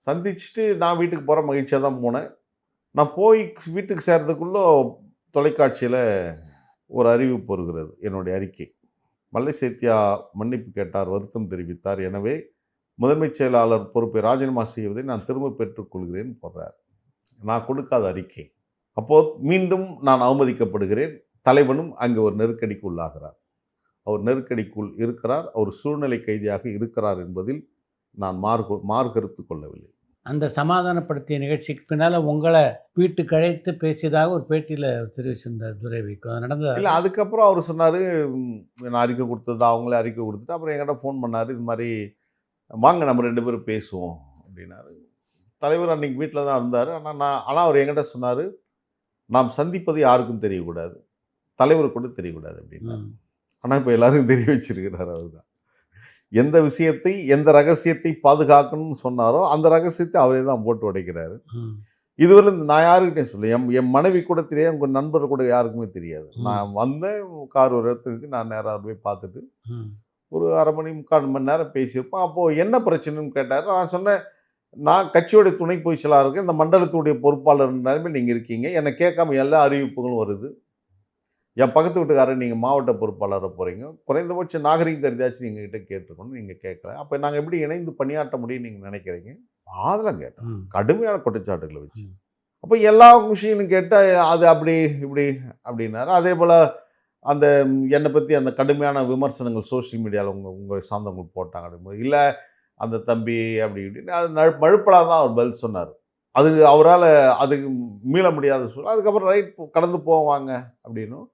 சந்திச்சுட்டு நான் வீட்டுக்கு போகிறேன், மகிழ்ச்சியாக தான் போனேன். நான் போய் வீட்டுக்கு சேர்றதுக்குள்ள தொலைக்காட்சியில ஒரு அறிவிப்பு வருகிறது. என்னுடைய அறிக்கை. மல்லை சேத்தியா மன்னிப்பு கேட்டார், வருத்தம் தெரிவித்தார். எனவே முதன்மைச் செயலாளர் பொறுப்பை ராஜினாமா செய்வதை நான் திரும்ப பெற்றுக் கொள்கிறேன் போடுறார். நான் கொடுக்காத அறிக்கை. அப்போ மீண்டும் நான் அவமதிக்கப்படுகிறேன். தலைவனும் அங்கே ஒரு நெருக்கடிக்கு உள்ளாகிறார். அவர் நெருக்கடிக்குள் இருக்கிறார். அவர் சூழ்நிலை கைதியாக இருக்கிறார் என்பதில் நான் மாறுகருத்து கொள்ளவில்லை. அந்த சமாதானப்படுத்திய நிகழ்ச்சிக்கு பின்னால் உங்களை வீட்டுக்கு அழைத்து பேசியதாக ஒரு பேட்டியில் தெரிவிச்சிருந்தார் துரைவிக்கு. அது நடந்தது இல்லை, அதுக்கப்புறம் அவர் சொன்னார், நான் அறிக்கை கொடுத்தது அவங்களே அறிக்கை கொடுத்துட்டு அப்புறம் என்கிட்ட ஃபோன் பண்ணார். இது மாதிரி வாங்க நம்ம 2 பேரும் பேசுவோம் அப்படின்னாரு. தலைவர் அன்றைக்கி வீட்டில் தான் இருந்தார். ஆனால் அவர் என்கிட்ட சொன்னார், நாம் சந்திப்பது யாருக்கும் தெரியக்கூடாது, தலைவருக்கு கூட தெரியக்கூடாது அப்படின்னாரு. ஆனால் இப்போ எல்லாருக்கும் தெரிய வச்சிருக்கிறார். அவர் தான் எந்த விஷயத்தை எந்த ரகசியத்தை பாதுகாக்கணும்னு சொன்னாரோ அந்த ரகசியத்தை அவரே தான் போட்டு உடைக்கிறாரு. இதுவரை நான் யாருக்கிட்டையும் சொல்ல, என் மனைவி கூட தெரியாது, உங்கள் நண்பர் கூட யாருக்குமே தெரியாது. நான் வந்தேன், கார் ஒரு இடத்துல நான் நேராக போய் பார்த்துட்டு ஒரு 1/2 மணி 3/4 மணி நேரம் பேசியிருப்போம். அப்போது என்ன பிரச்சனைன்னு கேட்டார். நான் சொன்னேன், நான் கட்சியோடைய துணை பொதுச் செயலாளர் இருக்கேன், இந்த மண்டலத்துடைய பொறுப்பாளர் நிலைமை நீங்கள் இருக்கீங்க, என்னை கேட்காம எல்லா அறிவிப்புகளும் வருது. என் பக்கத்து வீட்டுக்காரர் நீங்கள் மாவட்ட பொறுப்பாளராக போகிறீங்க, குறைந்தபட்ச நாகரிகம் கருதியாச்சும் நீங்கள் கிட்ட கேட்டிருக்கணும், நீங்கள் கேட்கல. அப்போ நாங்கள் எப்படி இணைந்து பணியாற்ற முடியும்னு நீங்கள் நினைக்கிறீங்க? அதெல்லாம் கேட்டேன், கடுமையான குற்றச்சாட்டுகளை வச்சு. அப்போ எல்லா விஷயங்களும் கேட்டால் அது அப்படி இப்படி அப்படின்னாரு. அதே போல் அந்த என்னை பற்றி அந்த கடுமையான விமர்சனங்கள் சோஷியல் மீடியாவில் உங்கள் சார்ந்தவங்க போட்டாங்க அப்படிங்கும்போது, இல்லை அந்த தம்பி அப்படி இப்படின்னு அது மழுப்பலாக தான் அவர் பதில் சொன்னார். அது அவரால் அதுக்கு மீள முடியாத சூழல். அதுக்கப்புறம் ரைட் கடந்து போவாங்க அப்படின்னும்